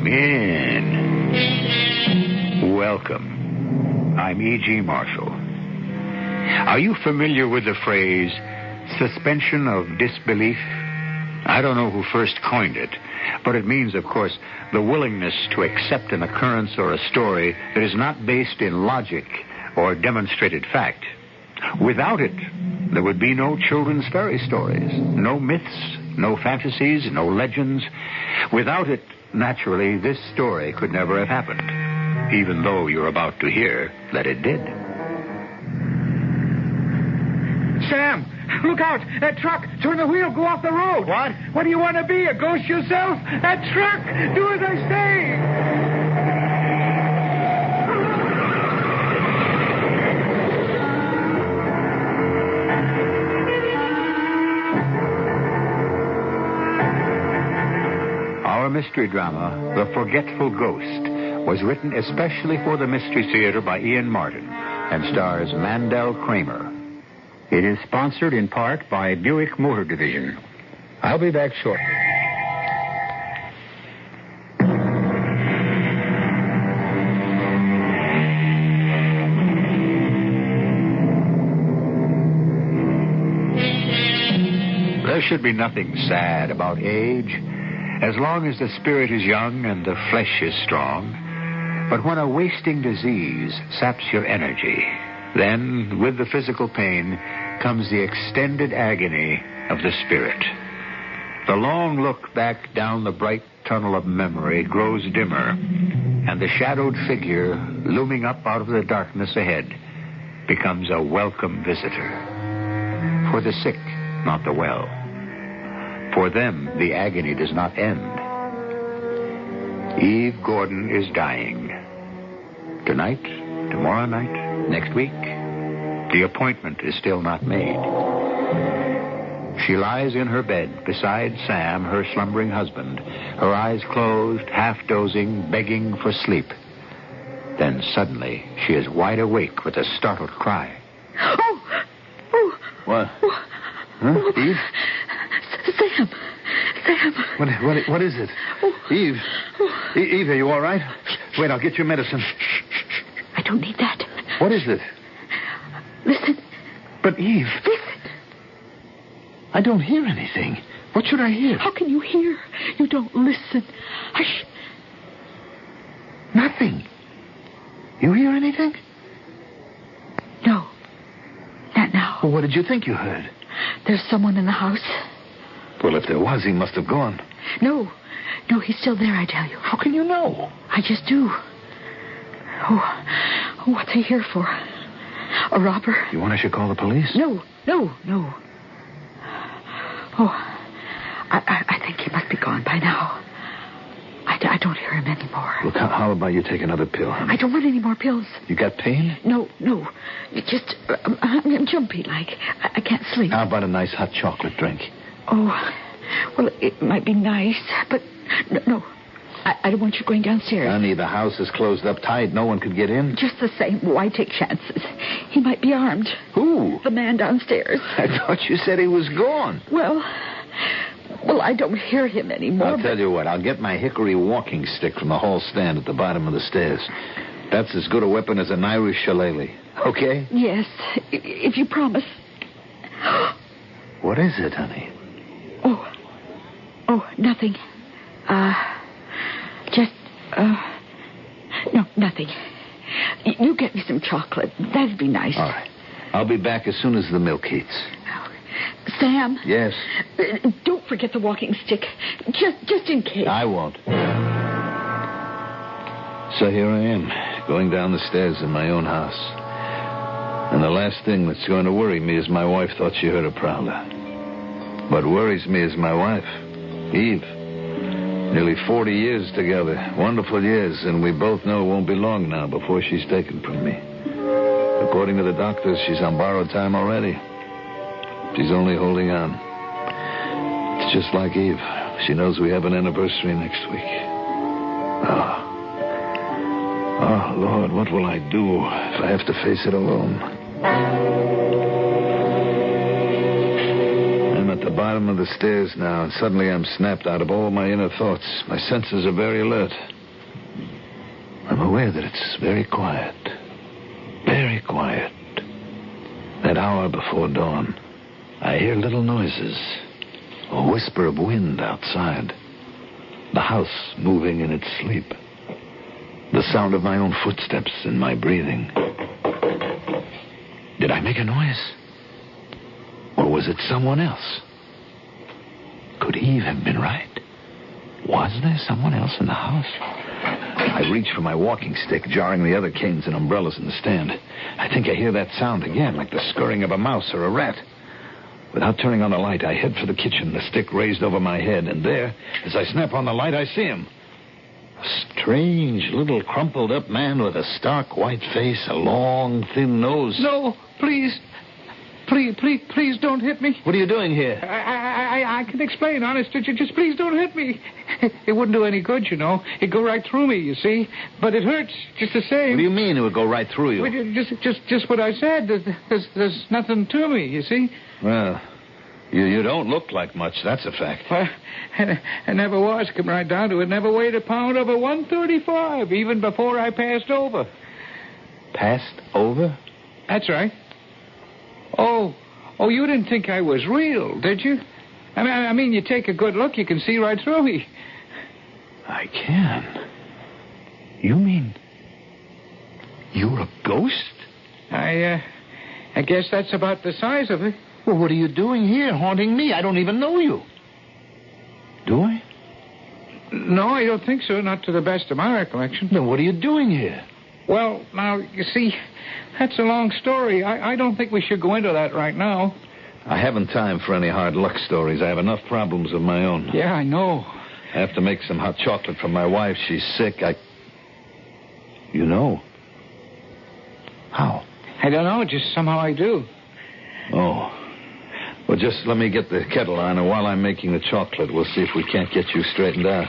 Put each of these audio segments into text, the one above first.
Come in. Welcome. I'm E.G. Marshall. Are you familiar with the phrase, suspension of disbelief? I don't know who first coined it, but it means, of course, the willingness to accept an occurrence or a story that is not based in logic or demonstrated fact. Without it, there would be no children's fairy stories, no myths, no fantasies, no legends. Without it, naturally, this story could never have happened, even though you're about to hear that it did. Sam, look out! That truck! Turn the wheel, go off the road! What? What do you want to be, a ghost yourself? That truck! Do as I say! Our mystery drama, The Forgetful Ghost, was written especially for the Mystery Theater by Ian Martin and stars Mandel Kramer. It is sponsored in part by Buick Motor Division. I'll be back shortly. There should be nothing sad about age, as long as the spirit is young and the flesh is strong. But when a wasting disease saps your energy, then, with the physical pain, comes the extended agony of the spirit. The long look back down the bright tunnel of memory grows dimmer, and the shadowed figure looming up out of the darkness ahead becomes a welcome visitor. For the sick, not the well. For them, the agony does not end. Eve Gordon is dying. Tonight, tomorrow night, next week, the appointment is still not made. She lies in her bed beside Sam, her slumbering husband, her eyes closed, half dozing, begging for sleep. Then suddenly, she is wide awake with a startled cry. Oh! What? Oh. Eve? Sam. What is it? Oh. Eve? Eve, are you all right? Wait, I'll get your medicine. I don't need that. What is it? Listen. But Eve... Listen. I don't hear anything. What should I hear? How can you hear? You don't listen. Hush. Nothing. You hear anything? No. Not now. Well, what did you think you heard? There's someone in the house. Well, if there was, he must have gone. No, he's still there, I tell you. How can you know? I just do. Oh, what's he here for? A robber? You want I should call the police? No. Oh, I think he must be gone by now. I don't hear him anymore. Look, how about you take another pill? I don't want any more pills. You got pain? No. Just, I'm jumpy, like. I can't sleep. How about a nice hot chocolate drink? Oh, well, it might be nice, but no. I don't want you going downstairs. Honey, the house is closed up tight. No one could get in. Just the same, why take chances? He might be armed. Who? The man downstairs. I thought you said he was gone. Well, I don't hear him anymore. I'll tell you what. I'll get my hickory walking stick from the hall stand at the bottom of the stairs. That's as good a weapon as an Irish shillelagh. Okay? Yes, if you promise. What is it, honey? Oh, nothing. No, nothing. You get me some chocolate. That'd be nice. All right. I'll be back as soon as the milk heats. Sam? Yes? Don't forget the walking stick. Just in case. I won't. So here I am, going down the stairs in my own house. And the last thing that's going to worry me is my wife thought she heard a prowler. What worries me is my wife, Eve. Nearly 40 years together. Wonderful years, and we both know it won't be long now before she's taken from me. According to the doctors, she's on borrowed time already. She's only holding on. It's just like Eve. She knows we have an anniversary next week. Oh, Lord, what will I do if I have to face it alone? I'm at the bottom of the stairs now, and suddenly I'm snapped out of all my inner thoughts. My senses are very alert. I'm aware that it's very quiet. Very quiet. That hour before dawn, I hear little noises. A whisper of wind outside. The house moving in its sleep. The sound of my own footsteps and my breathing. Did I make a noise? Or was it someone else? Could Eve have been right? Was there someone else in the house? I reach for my walking stick, jarring the other canes and umbrellas in the stand. I think I hear that sound again, like the scurrying of a mouse or a rat. Without turning on the light, I head for the kitchen, the stick raised over my head, and there, as I snap on the light, I see him. A strange, little crumpled-up man with a stark white face, a long, thin nose. No, please. Please don't hit me. What are you doing here? I can explain, honest. Just please don't hit me. It wouldn't do any good, you know. It'd go right through me, you see. But it hurts just the same. What do you mean it would go right through you? Well, just what I said. There's nothing to me, you see. Well, you don't look like much, that's a fact. Well, I never was. Come right down to it. Never weighed a pound over 135, even before I passed over. Passed over? That's right. Oh, you didn't think I was real, did you? I mean, you take a good look, you can see right through me. I can. You mean you're a ghost? I guess that's about the size of it. Well, what are you doing here, haunting me? I don't even know you. Do I? No, I don't think so, not to the best of my recollection. Then what are you doing here? Well, now, you see, that's a long story. I don't think we should go into that right now. I haven't time for any hard luck stories. I have enough problems of my own. Yeah, I know. I have to make some hot chocolate for my wife. She's sick. You know? How? I don't know. Just somehow I do. Oh. Well, just let me get the kettle on, and while I'm making the chocolate, we'll see if we can't get you straightened out.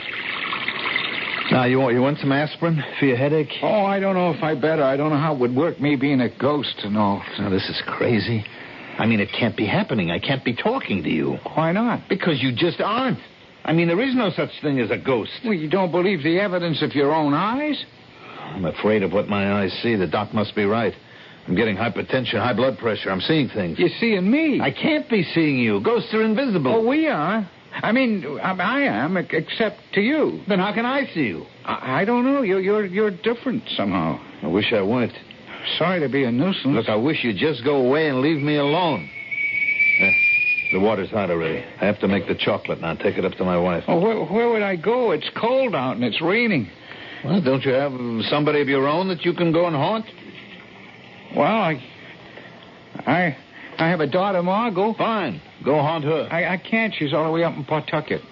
Now, you want some aspirin for your headache? Oh, I don't know if I better. I don't know how it would work, me being a ghost and all. Now, this is crazy. I mean, it can't be happening. I can't be talking to you. Why not? Because you just aren't. I mean, there is no such thing as a ghost. Well, you don't believe the evidence of your own eyes? I'm afraid of what my eyes see. The doc must be right. I'm getting hypertension, high blood pressure. I'm seeing things. You're seeing me. I can't be seeing you. Ghosts are invisible. Oh, we are. I mean, I am, except to you. Then how can I see you? I don't know. You're different somehow. I wish I weren't. Sorry to be a nuisance. Look, I wish you'd just go away and leave me alone. The water's hot already. I have to make the chocolate now. Take it up to my wife. Oh, where would I go? It's cold out and it's raining. Well, don't you have somebody of your own that you can go and haunt? Well, I have a daughter, Margot. Fine. Go haunt her. I can't. She's all the way up in Pawtucket.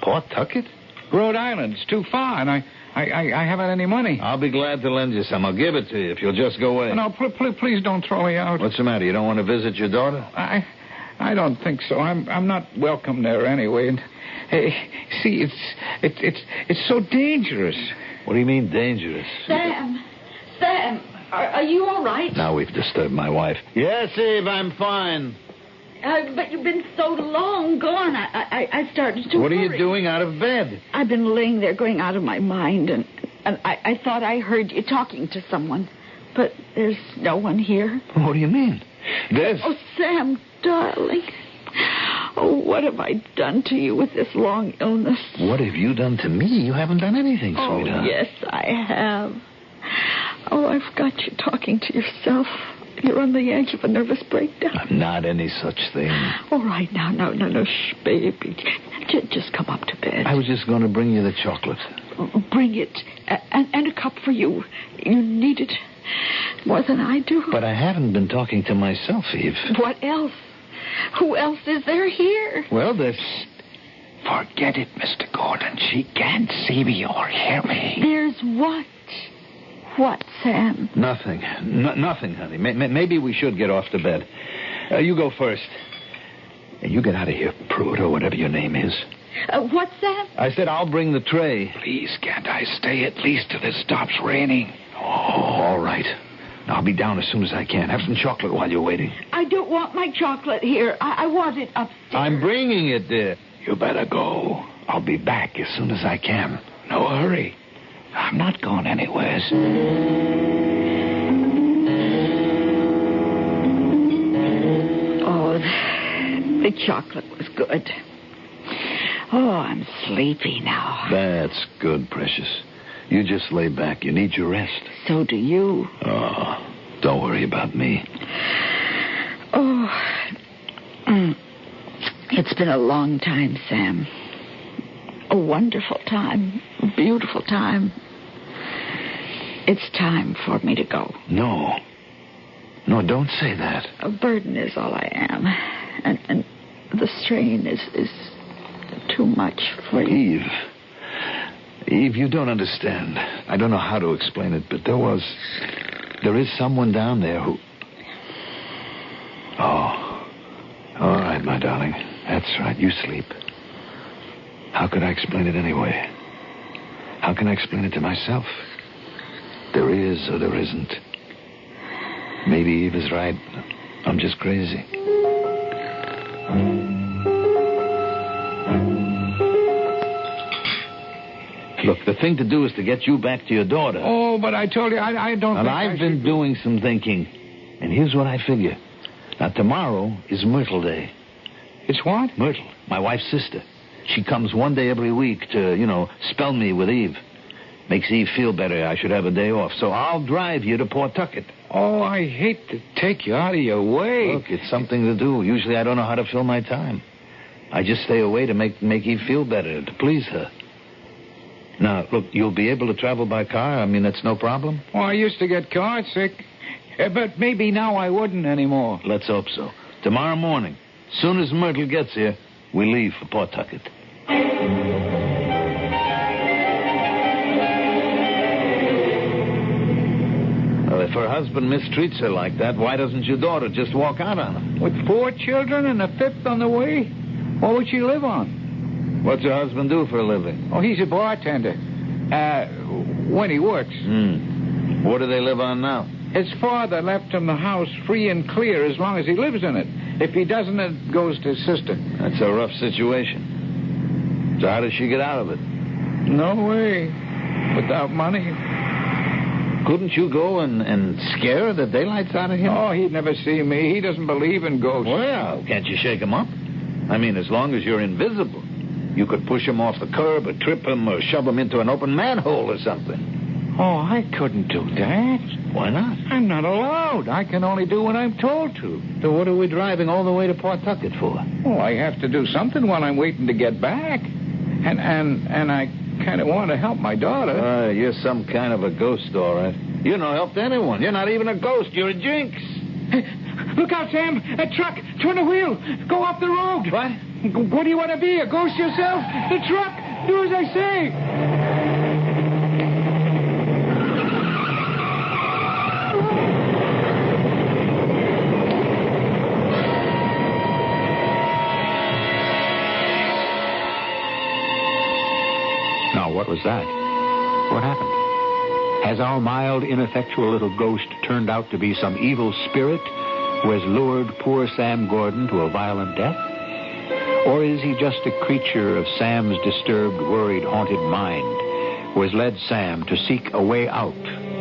Pawtucket? Rhode Island. It's too far, and I haven't any money. I'll be glad to lend you some. I'll give it to you if you'll just go away. No, please don't throw me out. What's the matter? You don't want to visit your daughter? I don't think so. I'm not welcome there anyway. And see, it's so dangerous. What do you mean dangerous? Sam, are you all right? Now we've disturbed my wife. Yes, Eve, I'm fine. But you've been so long gone. I started to What are worry. you doing out of bed? I've been laying there going out of my mind, and I thought I heard you talking to someone. But there's no one here. What do you mean? There's... Oh, Sam, darling. Oh, what have I done to you with this long illness? What have you done to me? You haven't done anything, sweetheart. Oh, yes, I have. Oh, I've got you talking to yourself. You're on the edge of a nervous breakdown. I'm not any such thing. All right, now, no, shh, baby. Just come up to bed. I was just going to bring you the chocolate. Bring it, and a cup for you. You need it more than I do. But I haven't been talking to myself, Eve. What else? Who else is there here? Well, there's... Forget it, Mr. Gordon. She can't see me or hear me. There's what? What, Sam? Nothing. Nothing, honey. Maybe we should get off to bed. You go first. You get out of here, Pruitt, or whatever your name is. What, Sam? I said I'll bring the tray. Please, can't I stay at least till it stops raining? Oh, all right. I'll be down as soon as I can. Have some chocolate while you're waiting. I don't want my chocolate here. I want it upstairs. I'm bringing it there. You better go. I'll be back as soon as I can. No hurry. I'm not going anywheres. Oh, the chocolate was good. Oh, I'm sleepy now. That's good, precious. You just lay back. You need your rest. So do you. Oh, don't worry about me. Oh, it's been a long time, Sam. A wonderful time. A beautiful time. It's time for me to go. No. No, don't say that. A burden is all I am. And the strain is too much for you. Eve, you don't understand. I don't know how to explain it, but there is someone down there who... Oh. All right, my darling. That's right. You sleep. How could I explain it anyway? How can I explain it to myself? There is or there isn't. Maybe Eve is right. I'm just crazy. Look, the thing to do is to get you back to your daughter. Oh, but I told you, I don't And think I've been doing some thinking. And here's what I figure. Now, tomorrow is Myrtle Day. It's what? Myrtle, my wife's sister. She comes one day every week to, spell me with Eve. Makes Eve feel better. I should have a day off. So I'll drive you to Pawtucket. Oh, I hate to take you out of your way. Look, it's something to do. Usually I don't know how to fill my time. I just stay away to make Eve feel better, to please her. Now, look, you'll be able to travel by car? I mean, that's no problem? Oh, I used to get car sick. But maybe now I wouldn't anymore. Let's hope so. Tomorrow morning, soon as Myrtle gets here, we leave for Pawtucket. Well, if her husband mistreats her like that, why doesn't your daughter just walk out on him? With 4 children and a 5th on the way? What would she live on? What's your husband do for a living? Oh, he's a bartender. When he works. What do they live on now? His father left him the house free and clear as long as he lives in it. If he doesn't, it goes to his sister. That's a rough situation. So how does she get out of it? No way. Without money. Couldn't you go and scare the daylights out of him? Oh, he'd never see me. He doesn't believe in ghosts. Well, can't you shake him up? I mean, as long as you're invisible. You could push him off the curb or trip him or shove him into an open manhole or something. Oh, I couldn't do that. Why not? I'm not allowed. I can only do what I'm told to. So what are we driving all the way to Pawtucket for? Oh, I have to do something while I'm waiting to get back. And I kind of want to help my daughter. You're some kind of a ghost, all right. You're no help to anyone. You're not even a ghost. You're a jinx. Hey, look out, Sam. A truck. Turn the wheel. Go off the road. What? What do you want to be, a ghost yourself? The truck. Do as I say. Now, what was that? What happened? Has our mild, ineffectual little ghost turned out to be some evil spirit who has lured poor Sam Gordon to a violent death? Or is he just a creature of Sam's disturbed, worried, haunted mind who has led Sam to seek a way out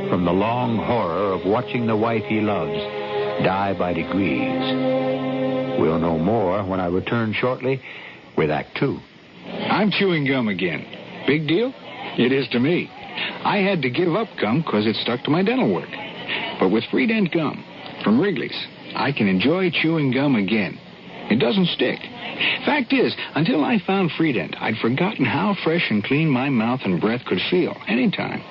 from the long horror of watching the wife he loves die by degrees? We'll know more when I return shortly with Act 2. I'm chewing gum again. Big deal? It is to me. I had to give up gum because it stuck to my dental work. But with Freedent gum from Wrigley's, I can enjoy chewing gum again. It doesn't stick. Fact is, until I found Freedent, I'd forgotten how fresh and clean my mouth and breath could feel anytime.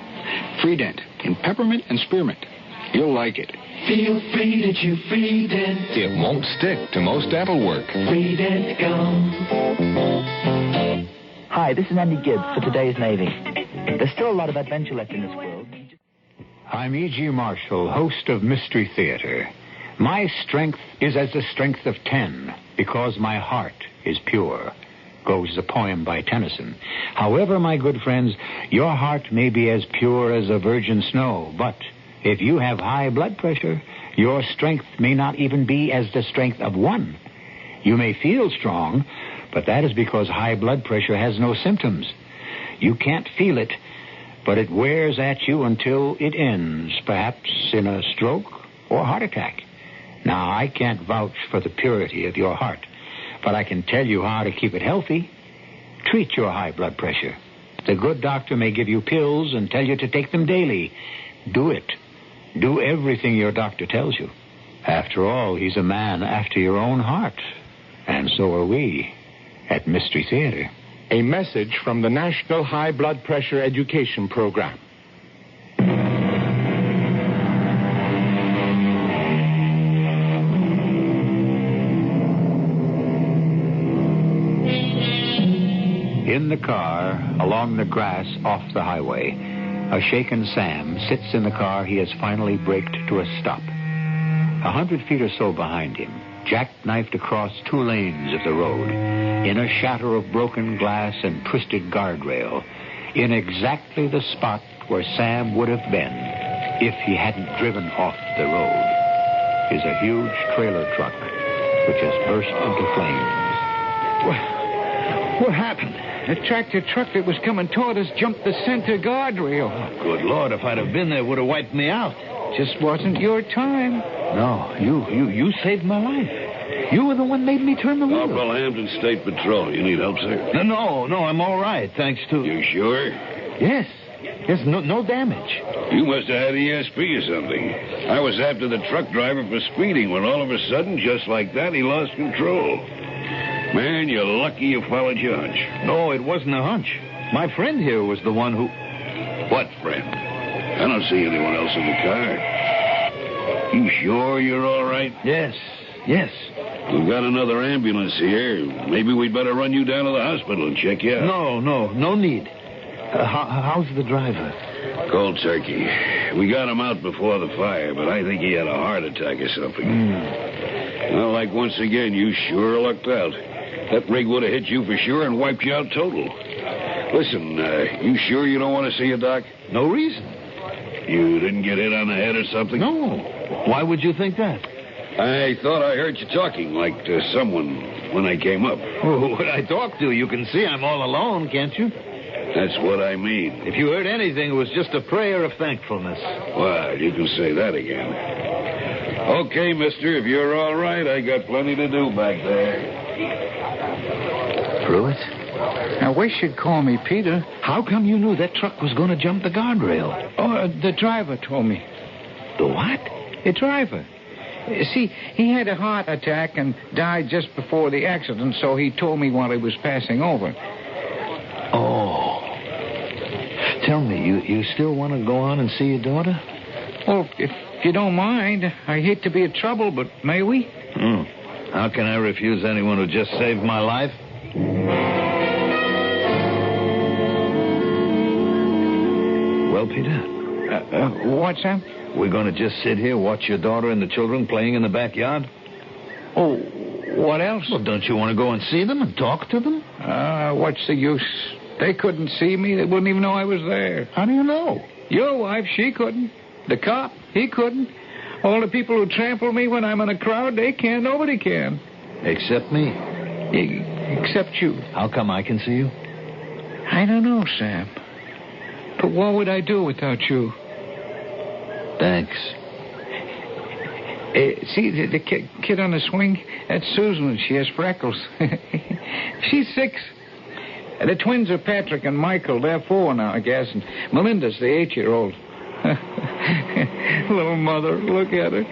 Freedent in peppermint and spearmint. You'll like it. Feel free to chew Freedent. It won't stick to most dental work. Freedent gum. Hi, this is Andy Gibbs for today's Navy. There's still a lot of adventure left in this world. I'm E.G. Marshall, host of Mystery Theater. My strength is as the strength of 10, because my heart is pure, goes the poem by Tennyson. However, my good friends, your heart may be as pure as a virgin snow, but if you have high blood pressure, your strength may not even be as the strength of 1. You may feel strong, but that is because high blood pressure has no symptoms. You can't feel it but it wears at you until it ends, perhaps in a stroke or heart attack. Now, I can't vouch for the purity of your heart, but I can tell you how to keep it healthy. Treat your high blood pressure. The good doctor may give you pills and tell you to take them daily. Do it. Do everything your doctor tells you. After all, he's a man after your own heart. And so are we at Mystery Theater. A message from the National High Blood Pressure Education Program. In the car, along the grass off the highway, a shaken Sam sits in the car he has finally braked to a stop. 100 feet or so behind him, jackknifed across 2 lanes of the road, in a shatter of broken glass and twisted guardrail, in exactly the spot where Sam would have been if he hadn't driven off the road, is a huge trailer truck which has burst into flames. What happened? The tractor truck that was coming toward us jumped the center guardrail. Oh, good Lord, if I'd have been there, it would have wiped me out. Just wasn't your time. No, you saved my life. You were the one made me turn the wheel. Corporal Hampton State Patrol. You need help, sir? No, I'm all right, thanks to... You sure? Yes, no damage. You must have had ESP or something. I was after the truck driver for speeding when all of a sudden, just like that, he lost control. Man, you're lucky you followed your hunch. No, it wasn't a hunch. My friend here was the one who... What friend? I don't see anyone else in the car. You sure you're all right? Yes. We've got another ambulance here. Maybe we'd better run you down to the hospital and check you out. No need. How's the driver? Cold turkey. We got him out before the fire, but I think he had a heart attack or something. Well, like once again, you sure lucked out. That rig would have hit you for sure and wiped you out total. Listen, you sure you don't want to see a doc? No reason. You didn't get hit on the head or something? No. Why would you think that? I thought I heard you talking like to someone when I came up. Who would I talk to? You can see I'm all alone, can't you? That's what I mean. If you heard anything, it was just a prayer of thankfulness. Well, you can say that again. Okay, mister, if you're all right, I got plenty to do back there. Pruitt? I wish you'd call me Peter. How come you knew that truck was going to jump the guardrail? Oh, the driver told me. The what? The driver. See, he had a heart attack and died just before the accident, so he told me while he was passing over. Oh. Tell me, you still want to go on and see your daughter? Well, if you don't mind, I hate to be a trouble, but may we? How can I refuse anyone who just saved my life? Well, Peter? What's that? We're going to just sit here, watch your daughter and the children playing in the backyard? Oh, what else? Well, don't you want to go and see them and talk to them? What's the use? They couldn't see me. They wouldn't even know I was there. How do you know? Your wife, she couldn't. The cop, he couldn't. All the people who trample me when I'm in a crowd, they can't. Nobody can. Except me? Except you. How come I can see you? I don't know, Sam. But what would I do without you? Thanks. See, the kid on the swing? That's Susan. She has freckles. She's 6. The twins are Patrick and Michael. They're 4 now, I guess. And Melinda's the 8-year-old. Little mother, look at her.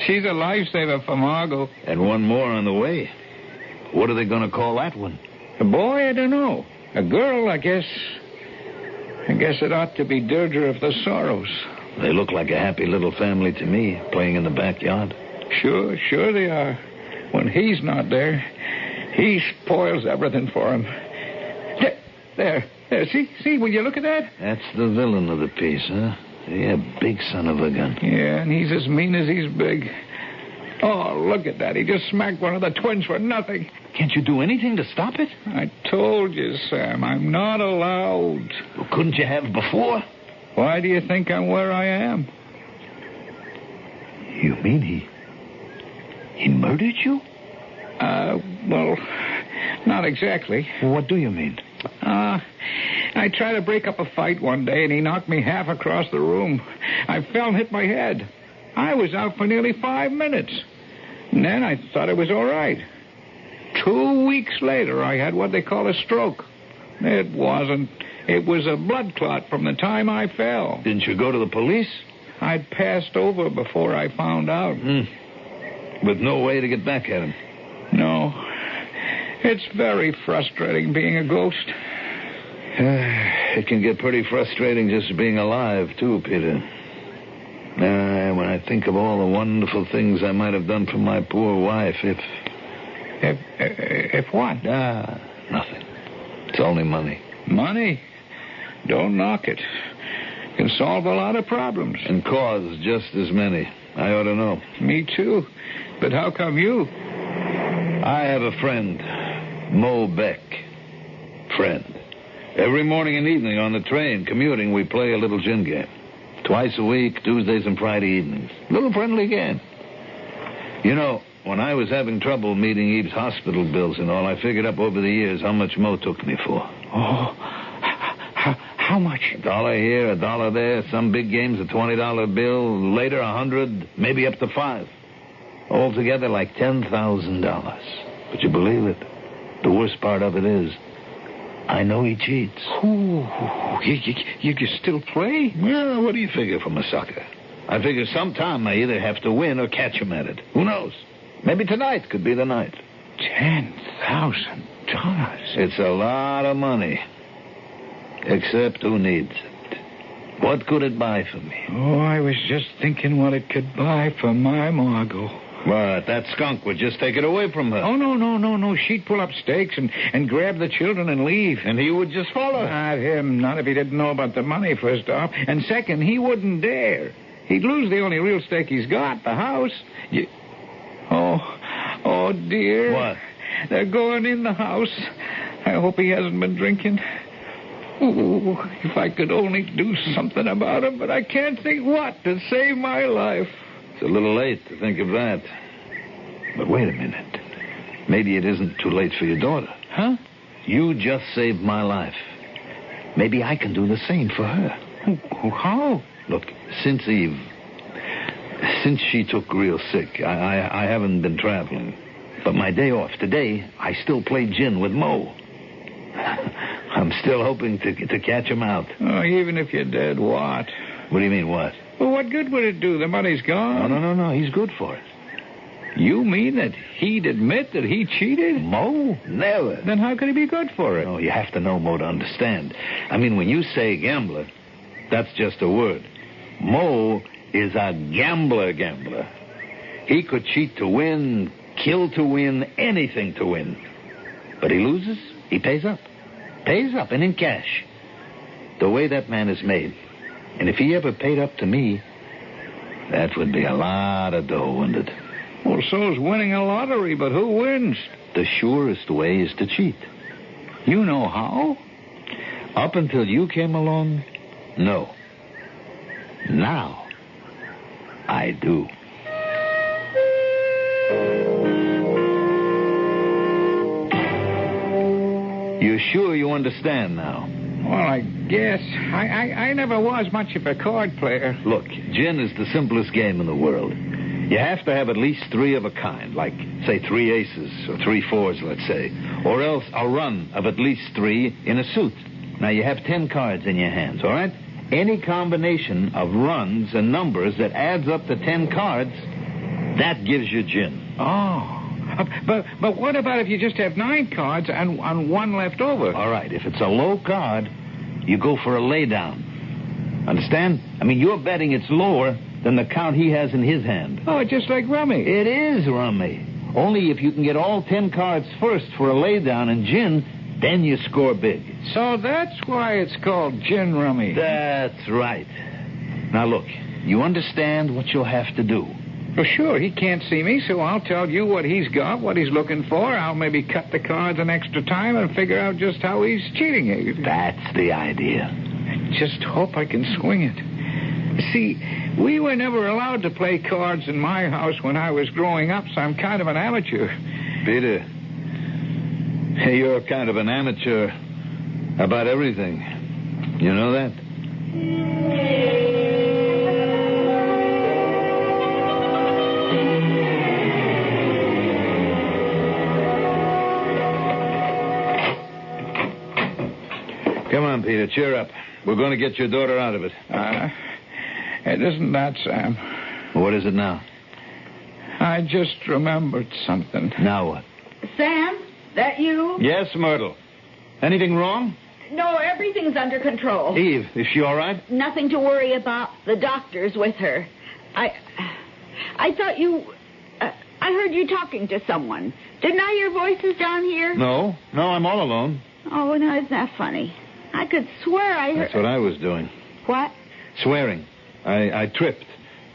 She's a lifesaver for Margot. And one more on the way. What are they going to call that one? A boy? I don't know. A girl, I guess. I guess it ought to be Deirdre of the Sorrows. They look like a happy little family to me, playing in the backyard. Sure they are. When he's not there, he spoils everything for him. There. See, will you look at that? That's the villain of the piece, huh? Yeah, big son of a gun. Yeah, and he's as mean as he's big. Oh, look at that. He just smacked one of the twins for nothing. Can't you do anything to stop it? I told you, Sam, I'm not allowed. Well, couldn't you have before? Why do you think I'm where I am? You mean he murdered you? Well, not exactly. Well, what do you mean? I tried to break up a fight one day, and he knocked me half across the room. I fell and hit my head. I was out for nearly 5 minutes. And then I thought it was all right. 2 weeks later, I had what they call a stroke. It wasn't. It was a blood clot from the time I fell. Didn't you go to the police? I'd passed over before I found out. With no way to get back at him? No. It's very frustrating being a ghost. It can get pretty frustrating just being alive, too, Peter. When I think of all the wonderful things I might have done for my poor wife, If what? Nothing. It's only money. Money? Don't knock it. Can solve a lot of problems. And cause just as many. I ought to know. Me too. But how come you? I have a friend, Beck. Friend. Every morning and evening on the train, commuting, we play a little gin game. Twice a week, Tuesdays and Friday evenings. Little friendly game. You know, when I was having trouble meeting Eve's hospital bills and all, I figured up over the years how much Mo took me for. Oh, how much? $1 here, $1 there. Some big games, a $20 bill. Later, $100, maybe up to $5. Altogether, like $10,000. But you believe it? The worst part of it is, I know he cheats. You still play? Well, what do you figure from a sucker? I figure sometime I either have to win or catch him at it. Who knows? Maybe tonight could be the night. $10,000. It's a lot of money. Except who needs it? What could it buy for me? Oh, I was just thinking what it could buy for my Margot. What? That skunk would just take it away from her. Oh, no. She'd pull up stakes and grab the children and leave. And he would just follow. Not him. Not if he didn't know about the money, first off. And second, he wouldn't dare. He'd lose the only real stake he's got, the house. Oh, dear. What? They're going in the house. I hope he hasn't been drinking. Ooh, if I could only do something about him, but I can't think what to save my life. It's a little late to think of that. But wait a minute. Maybe it isn't too late for your daughter. Huh? You just saved my life. Maybe I can do the same for her. How? Look, since she took real sick, I haven't been traveling. But my day off today, I still play gin with Mo. I'm still hoping to catch him out. Oh, even if you're dead, what? What do you mean, what? Well, what good would it do? The money's gone. No. He's good for it. You mean that he'd admit that he cheated? Mo? Never. Then how could he be good for it? Oh, you have to know Mo to understand. I mean, when you say gambler, that's just a word. Mo is a gambler. He could cheat to win, kill to win, anything to win. But he loses, he pays up. Pays up, and in cash. The way that man is made. And if he ever paid up to me, that would be a lot of dough, wouldn't it? Well, so's winning a lottery, but who wins? The surest way is to cheat. You know how? Up until you came along, no. Now, I do. You sure you understand now? Well, I guess. I never was much of a card player. Look, gin is the simplest game in the world. You have to have at least 3 of a kind, like, say, 3 aces or 3 fours, let's say. Or else a run of at least 3 in a suit. Now, you have 10 cards in your hands, all right? Any combination of runs and numbers that adds up to 10 cards, that gives you gin. Oh. But what about if you just have 9 cards and 1 left over? All right, if it's a low card, you go for a laydown. Understand? I mean, you're betting it's lower than the count he has in his hand. Oh, just like rummy. It is rummy. Only if you can get all 10 cards first for a laydown in gin, then you score big. So that's why it's called gin rummy. That's right. Now, look, you understand what you'll have to do. Well, sure, he can't see me, so I'll tell you what he's got, what he's looking for. I'll maybe cut the cards an extra time and figure out just how he's cheating you. That's the idea. I just hope I can swing it. See, we were never allowed to play cards in my house when I was growing up, so I'm kind of an amateur. Peter, you're kind of an amateur About everything. You know that? Come on, Peter, cheer up. We're going to get your daughter out of it. It isn't that, Sam. What is it now? I just remembered something. Now what? Sam, that you? Yes, Myrtle. Anything wrong? No, everything's under control. Eve, is she all right? Nothing to worry about. The doctor's with her. I thought you... I heard you talking to someone. Didn't I hear voices down here? No, I'm all alone. Oh, no, isn't that funny? I could swear I heard... That's what I was doing. What? Swearing. I tripped,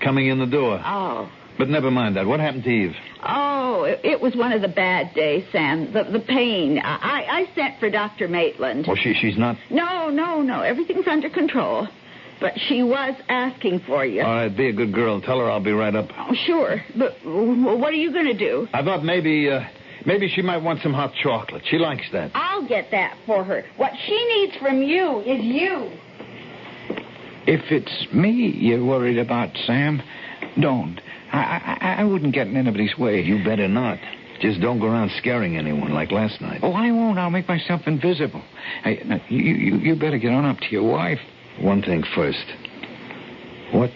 coming in the door. Oh. But never mind that. What happened to Eve? Oh, it was one of the bad days, Sam. The pain. I sent for Dr. Maitland. Well, she's not... No. Everything's under control. But she was asking for you. All right, be a good girl. Tell her I'll be right up. Oh, sure. But what are you going to do? I thought maybe she might want some hot chocolate. She likes that. I'll get that for her. What she needs from you is you. If it's me you're worried about, Sam, don't. I wouldn't get in anybody's way. You better not. Just don't go around scaring anyone like last night. Oh, I won't. I'll make myself invisible. Hey, now, you better get on up to your wife. One thing first. What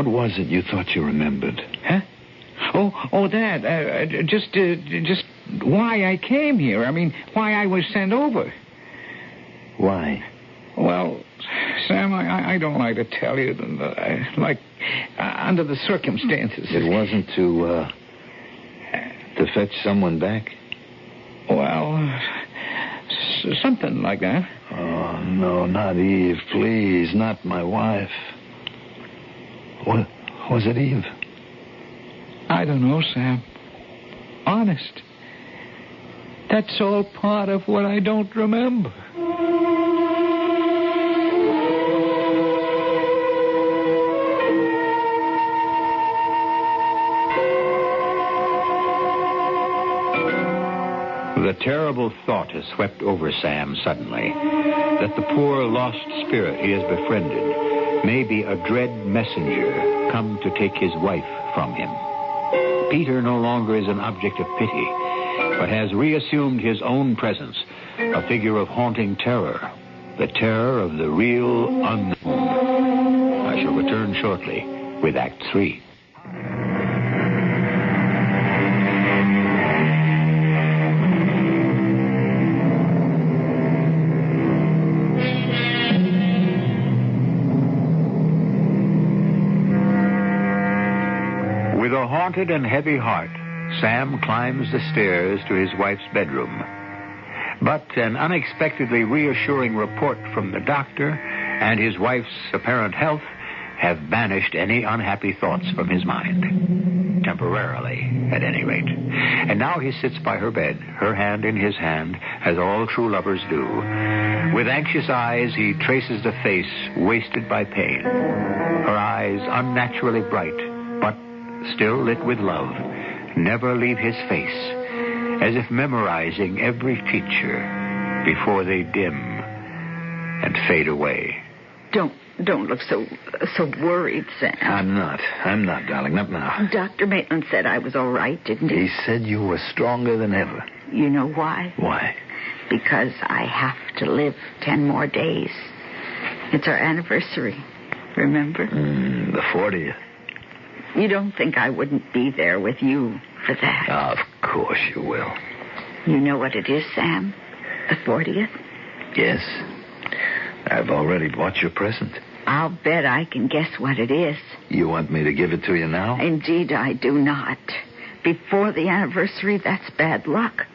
was it you thought you remembered? Huh? Oh, that. Just why I came here. I mean, why I was sent over. Why? Well, Sam, I don't like to tell you, under the circumstances. It wasn't to fetch someone back? Well, something like that. Oh, no, not Eve, please, not my wife. What was it, Eve? I don't know, Sam. Honest. That's all part of what I don't remember. The terrible thought has swept over Sam suddenly that the poor lost spirit he has befriended may be a dread messenger come to take his wife from him. Peter no longer is an object of pity, but has reassumed his own presence, a figure of haunting terror, the terror of the real unknown. I shall return shortly with Act 3. With a haunted and heavy heart, Sam climbs the stairs to his wife's bedroom. But an unexpectedly reassuring report from the doctor and his wife's apparent health have banished any unhappy thoughts from his mind. Temporarily, at any rate. And now he sits by her bed, her hand in his hand, as all true lovers do. With anxious eyes, he traces the face wasted by pain. Her eyes unnaturally bright, but still lit with love, never leave his face, as if memorizing every feature before they dim and fade away. Don't look so worried, Sam. I'm not, darling, not now. Dr. Maitland said I was all right, didn't he? He said you were stronger than ever. You know why? Why? Because I have to live 10 more days. It's our anniversary, remember? The 40th. You don't think I wouldn't be there with you for that? Of course you will. You know what it is, Sam? The 40th? Yes. I've already bought your present. I'll bet I can guess what it is. You want me to give it to you now? Indeed, I do not. Before the anniversary, that's bad luck.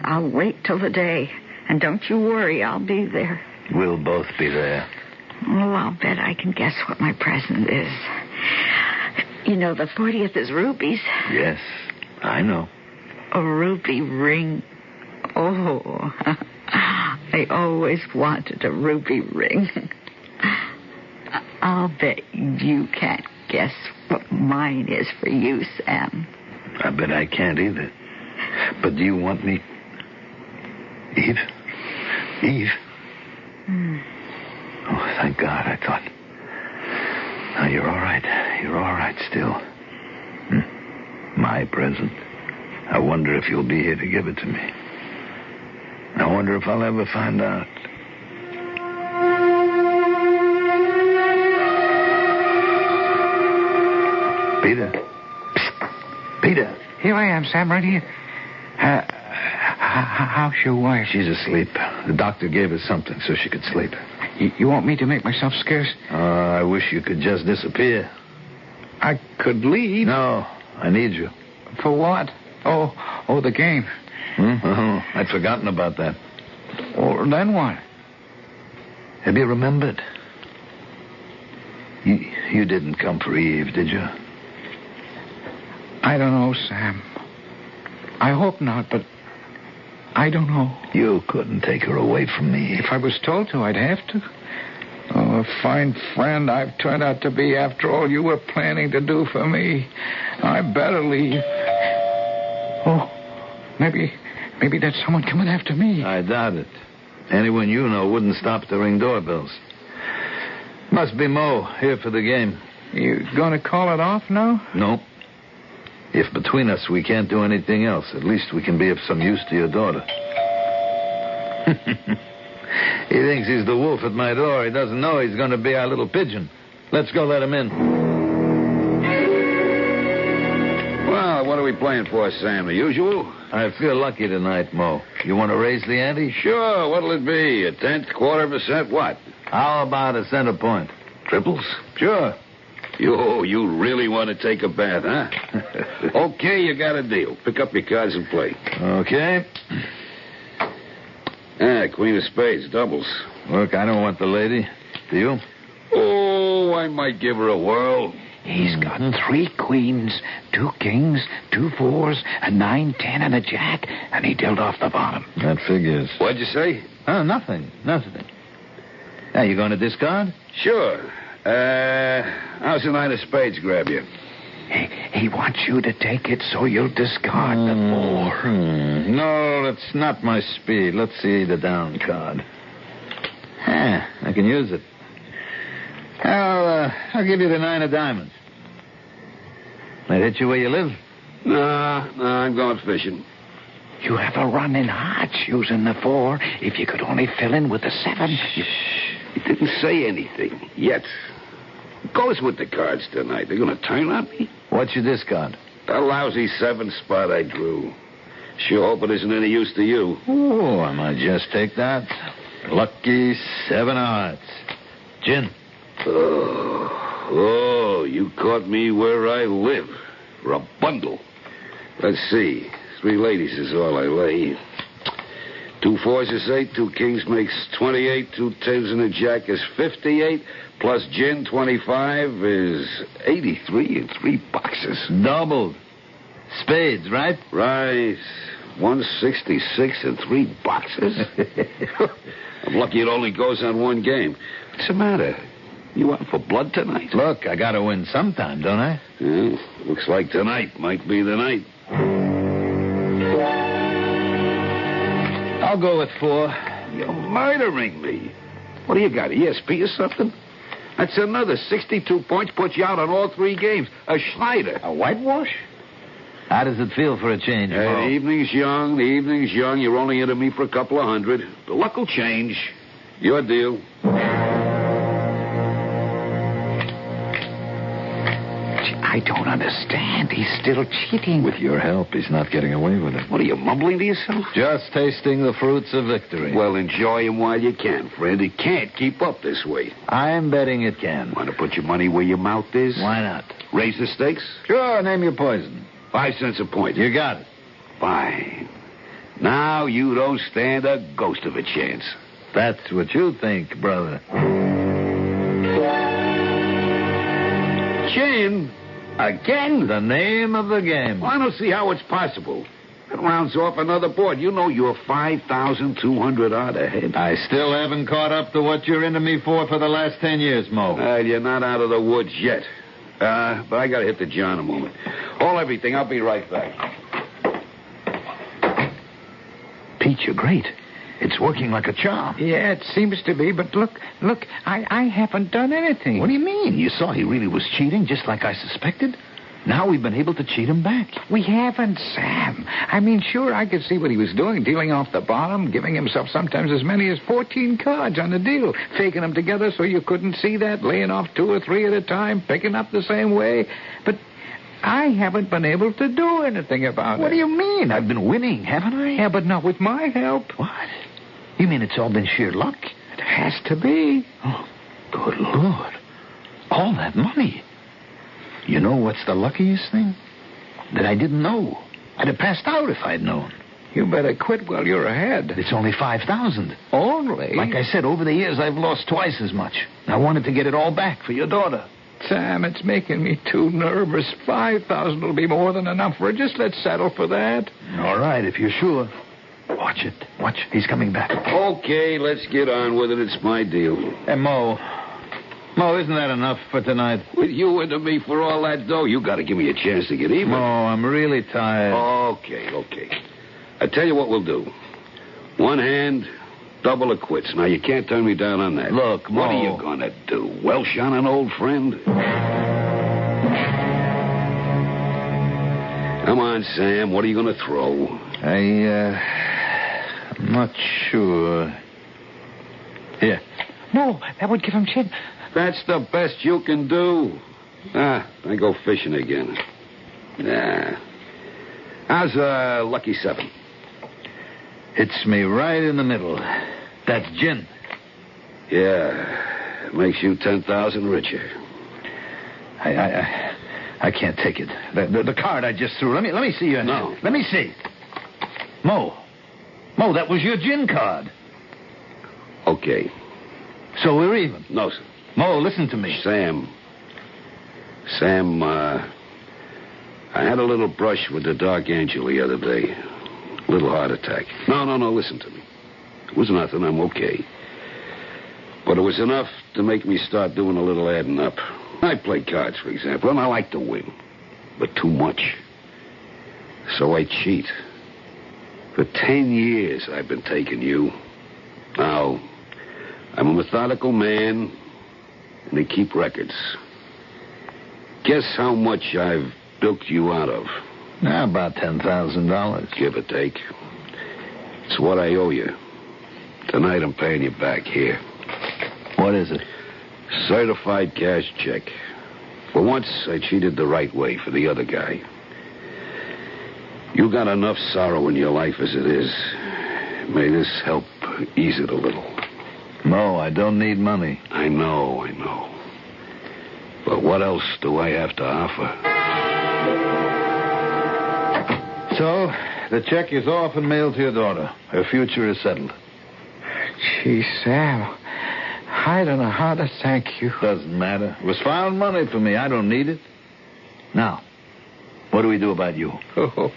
I'll wait till the day. And don't you worry, I'll be there. We'll both be there. Oh, I'll bet I can guess what my present is. You know, the 40th is rubies. Yes, I know. A ruby ring. Oh, I always wanted a ruby ring. I'll bet you can't guess what mine is for you, Sam. I bet I can't either. But do you want me Eve? Eve? Oh, thank God, I thought. No, you're all right. You're all right still. My present. I wonder if you'll be here to give it to me. I wonder if I'll ever find out. Peter. Psst. Peter. Here I am, Sam, right here. How's your wife? She's asleep. The doctor gave her something so she could sleep. You want me to make myself scarce? I wish you could just disappear. I could leave. No, I need you. For what? Oh, the game. Oh, I'd forgotten about that. Well, then what? Have you remembered? You didn't come for Eve, did you? I don't know, Sam. I hope not, but I don't know. You couldn't take her away from me. If I was told to, I'd have to. Oh, a fine friend I've turned out to be after all you were planning to do for me. I better leave. Oh, maybe that's someone coming after me. I doubt it. Anyone you know wouldn't stop to ring doorbells. Must be Mo, here for the game. You gonna call it off now? No. If between us we can't do anything else, at least we can be of some use to your daughter. He thinks he's the wolf at my door. He doesn't know he's going to be our little pigeon. Let's go let him in. Well, what are we playing for, Sam? The usual? I feel lucky tonight, Mo. You want to raise the ante? Sure. What'll it be? A tenth, quarter of a cent? What? How about a center point? Triples? Sure. You really want to take a bath, huh? Okay, you got a deal. Pick up your cards and play. Okay. Queen of spades, doubles. Look, I don't want the lady. Do you? Oh, I might give her a whirl. He's got 3 queens, 2 kings, 2 fours, a 9, 10, and a jack, and he dealt off the bottom. That figures. What'd you say? Oh, nothing. Now, you going to discard? Sure. How's the 9 of spades grab you? He wants you to take it so you'll discard the 4. No, that's not my speed. Let's see the down card. I can use it. I'll give you the 9 of diamonds. That hit you where you live? Nah, I'm going fishing. You have a run in hearts using the 4. If you could only fill in with the 7. He didn't say anything yet. Goes with the cards tonight. They're going to turn on me. What's your discard? A lousy 7 spot I drew. Sure hope it isn't any use to you. Oh, I might just take that. Lucky 7 of hearts. Gin. Oh, you caught me where I live. For a bundle. Let's see. 3 ladies is all I lay. 2 fours is 8, 2 kings makes 28, 2 tens and a jack is 58, plus gin 25 is 83 in 3 boxes. Doubled. Spades, right? Right. 166 in 3 boxes. I'm lucky it only goes on 1 game. What's the matter? You out for blood tonight? Look, I gotta win sometime, don't I? Yeah, looks like tonight might be the night. I'll go with 4. You're murdering me. What do you got, ESP or something? That's another 62 points, puts you out on all 3 games. A Schneider. A whitewash? How does it feel for a change, The evening's young. You're only into me for a couple of hundred. The luck will change. Your deal. I don't understand. He's still cheating. With your help, he's not getting away with it. What are you, mumbling to yourself? Just tasting the fruits of victory. Well, enjoy him while you can, friend. It can't keep up this way. I'm betting it can. Want to put your money where your mouth is? Why not? Raise the stakes? Sure, name your poison. 5 cents a point. You got it. Fine. Now you don't stand a ghost of a chance. That's what you think, brother. Gin? Again? The name of the game. Well, I don't see how it's possible. That rounds off another board. You know you're 5,200 odd ahead. I still haven't caught up to what you're into me for the last 10 years, Mo. You're not out of the woods yet. But I got to hit the John a moment. Hold everything. I'll be right back. Pete, you're great. It's working like a charm. Yeah, it seems to be, but look, I haven't done anything. What do you mean? You saw he really was cheating, just like I suspected? Now we've been able to cheat him back. We haven't, Sam. I mean, sure, I could see what he was doing, dealing off the bottom, giving himself sometimes as many as 14 cards on the deal, faking them together so you couldn't see that, laying off 2 or 3 at a time, picking up the same way. But I haven't been able to do anything about it. What do you mean? I've been winning, haven't I? Yeah, but not with my help. What? You mean it's all been sheer luck? It has to be. Oh, good Lord. All that money. You know what's the luckiest thing? That I didn't know. I'd have passed out if I'd known. You better quit while you're ahead. It's only 5,000. Only? Like I said, over the years I've lost twice as much. I wanted to get it all back for your daughter. Sam, it's making me too nervous. 5,000 will be more than enough for it. Just let's settle for that. All right, if you're sure. Watch it. Watch. He's coming back. Okay, let's get on with it. It's my deal. Hey, Mo, isn't that enough for tonight? With you into me for all that dough, you got to give me a chance to get even. Mo, I'm really tired. Okay. I tell you what we'll do. One hand, double or quits. Now, you can't turn me down on that. Look, Mo. What are you going to do? Welsh on an old friend? Come on, Sam. What are you going to throw? I'm not sure. Here. No, that would give him chin. That's the best you can do. I go fishing again. Nah. How's lucky 7? Hits me right in the middle. That's gin. Yeah. Makes you 10,000 richer. I can't take it. The card I just threw. Let me see your No. hand. Let me see. Mo, that was your gin card. Okay. So we're even. No, sir. Mo, listen to me. Sam, I had a little brush with the Dark Angel the other day. Little heart attack. No, listen to me. It was nothing. I'm okay. But it was enough to make me start doing a little adding up. I play cards, for example, and I like to win. But too much. So I cheat. For 10 years, I've been taking you. Now, I'm a methodical man, and I keep records. Guess how much I've bilked you out of? About $10,000. Give or take. It's what I owe you. Tonight I'm paying you back here. What is it? Certified cash check. For once, I cheated the right way for the other guy. You got enough sorrow in your life as it is. May this help ease it a little. Mo, I don't need money. I know. But what else do I have to offer? So, the check is off and mailed to your daughter. Her future is settled. Gee, Sam, I don't know how to thank you. Doesn't matter. It was found money for me. I don't need it. Now, what do we do about you? Oh,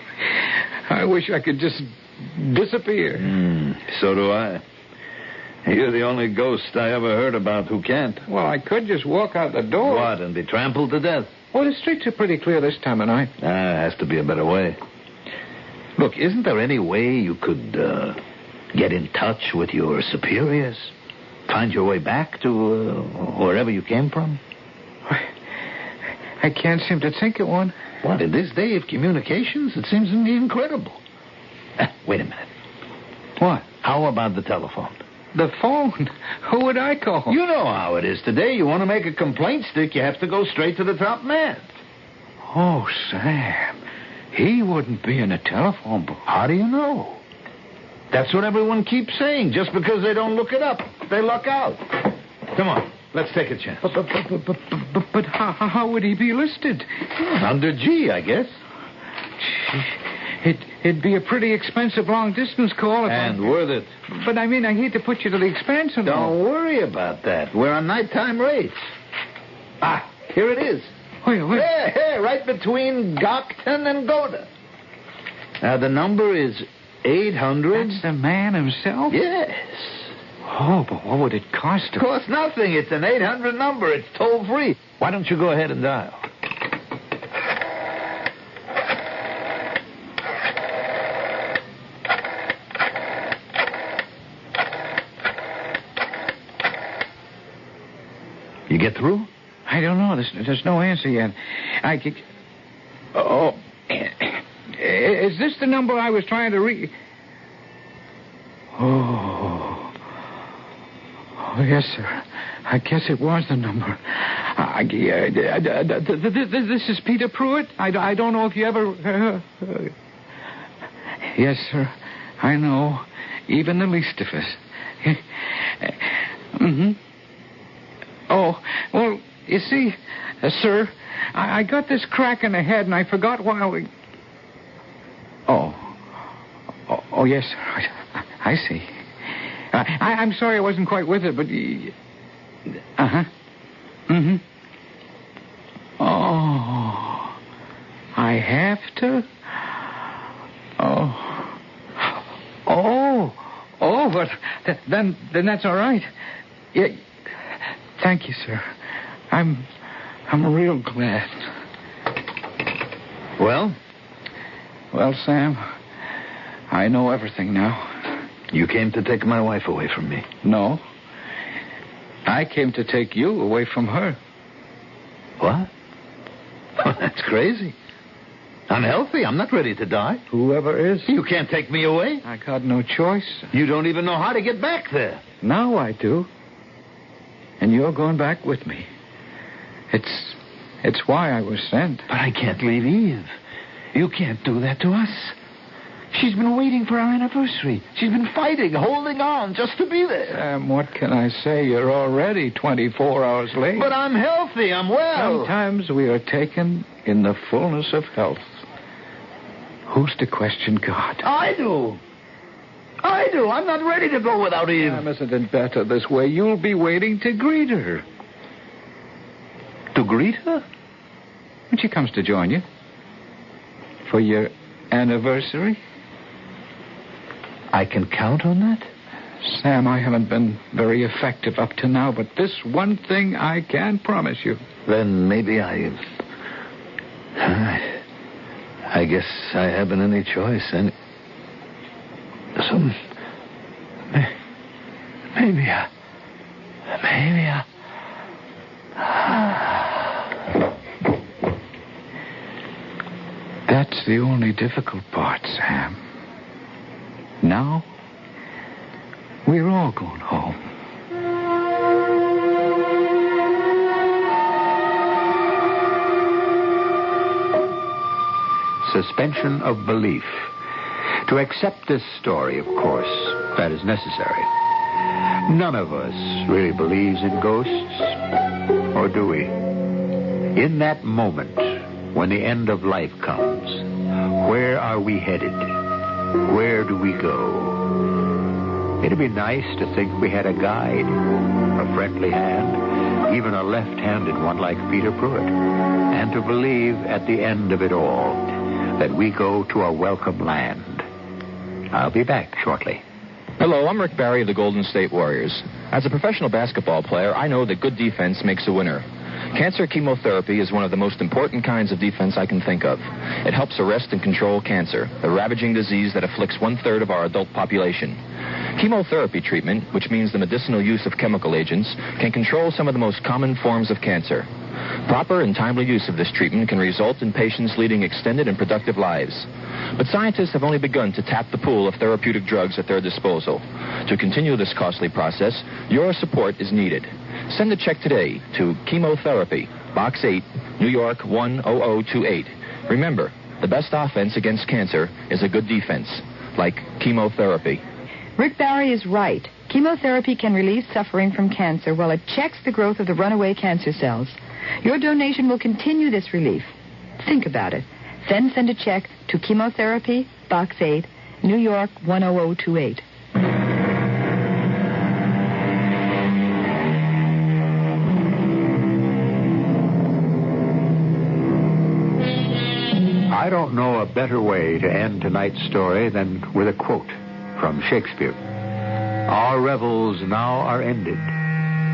I wish I could just disappear. So do I. You're the only ghost I ever heard about who can't. Well, I could just walk out the door. What, and be trampled to death? Well, the streets are pretty clear this time of night. Has to be a better way. Look, isn't there any way you could get in touch with your superiors? Find your way back to wherever you came from? I can't seem to think of one. What, in this day of communications? It seems incredible. Wait a minute. What? How about the telephone? The phone? Who would I call? You know how it is today. You want to make a complaint stick, you have to go straight to the top man. Oh, Sam. He wouldn't be in a telephone book. How do you know? That's what everyone keeps saying. Just because they don't look it up, they luck out. Come on, let's take a chance. But how would he be listed? Under G, I guess. It'd be a pretty expensive long-distance call. And worth it. But, I mean, I hate to put you to the expense and all. Don't worry about that. We're on nighttime rates. Here it is. Wait. Here, right between Gockton and Goda. Now, the number is 800... That's the man himself? Yes. Oh, but what would it cost him? Costs nothing. It's an 800 number. It's toll-free. Why don't you go ahead and dial? You get through? I don't know. There's no answer yet. I could... Oh. Is this the number I was trying to reach? Oh, yes, sir. I guess it was the number. This is Peter Pruitt. I don't know if you ever... Yes, sir. I know. Even the least of us. Mm-hmm. Oh, well, you see, sir, I got this crack in the head, and I forgot why we... Oh, yes, sir. I see. I'm sorry I wasn't quite with it, but... Uh-huh. Mm-hmm. Oh, I have to? Oh, but then that's all right. Yeah, thank you, sir. I'm real glad. Well? Well, Sam, I know everything now. You came to take my wife away from me. No. I came to take you away from her. What? That's crazy. I'm healthy. I'm not ready to die. Whoever is. You can't take me away. I got no choice. You don't even know how to get back there. Now I do. And you're going back with me. It's why I was sent. But I can't leave Eve. You can't do that to us. She's been waiting for our anniversary. She's been fighting, holding on, just to be there. Sam, what can I say? You're already 24 hours late. But I'm healthy. I'm well. Sometimes we are taken in the fullness of health. Who's to question God? I do. I'm not ready to go without Eve. Sam, isn't it better this way? You'll be waiting to greet her. To greet her? When she comes to join you. For your anniversary. I can count on that? Sam, I haven't been very effective up to now, but this one thing I can promise you. Then maybe I guess I haven't any choice. And so maybe I. That's the only difficult part, Sam. Now, we're all going home. Suspension of belief. To accept this story, of course, that is necessary. None of us really believes in ghosts, or do we? In that moment, when the end of life comes, where are we headed? Where do we go? It'd be nice to think we had a guide, a friendly hand, even a left-handed one like Peter Pruitt, and to believe at the end of it all that we go to a welcome land. I'll be back shortly. Hello, I'm Rick Barry of the Golden State Warriors. As a professional basketball player, I know that good defense makes a winner. Cancer chemotherapy is one of the most important kinds of defense I can think of. It helps arrest and control cancer, a ravaging disease that afflicts 1/3 of our adult population. Chemotherapy treatment, which means the medicinal use of chemical agents, can control some of the most common forms of cancer. Proper and timely use of this treatment can result in patients leading extended and productive lives. But scientists have only begun to tap the pool of therapeutic drugs at their disposal. To continue this costly process, your support is needed. Send a check today to Chemotherapy, Box 8, New York 10028. Remember, the best offense against cancer is a good defense, like chemotherapy. Rick Barry is right. Chemotherapy can relieve suffering from cancer while it checks the growth of the runaway cancer cells. Your donation will continue this relief. Think about it. Then send a check to Chemotherapy, Box 8, New York 10028. I don't know a better way to end tonight's story than with a quote from Shakespeare. Our revels now are ended.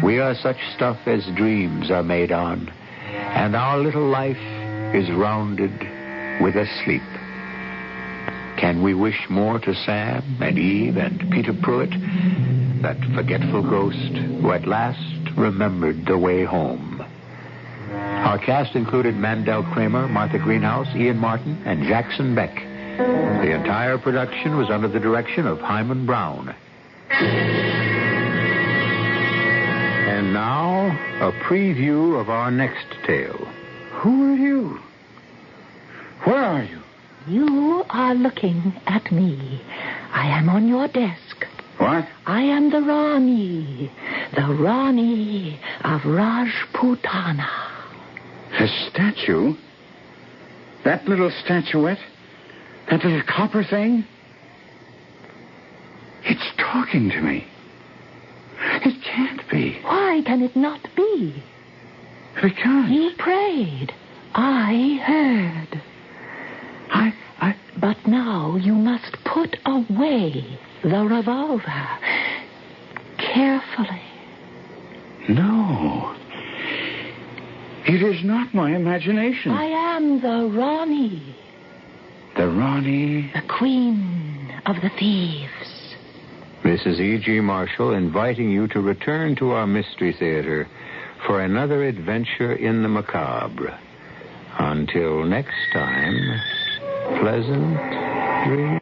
We are such stuff as dreams are made on, and our little life is rounded with a sleep. Can we wish more to Sam and Eve and Peter Pruitt, that forgetful ghost who at last remembered the way home. Our cast included Mandel, Kramer, Martha Greenhouse, Ian Martin, and Jackson Beck. The entire production was under the direction of Hyman Brown. And now, a preview of our next tale. Who are you? Where are you? You are looking at me. I am on your desk. What? I am the Rani of Rajputana. A statue? That little statuette? That little copper thing? It's talking to me. It can't be. Why can it not be? Because... You prayed. I heard. But now you must put away the revolver. Carefully. No. It is not my imagination. I am the Rani. The Rani? The queen of the thieves. Mrs. E.G. Marshall inviting you to return to our Mystery Theater for another adventure in the macabre. Until next time, pleasant dreams.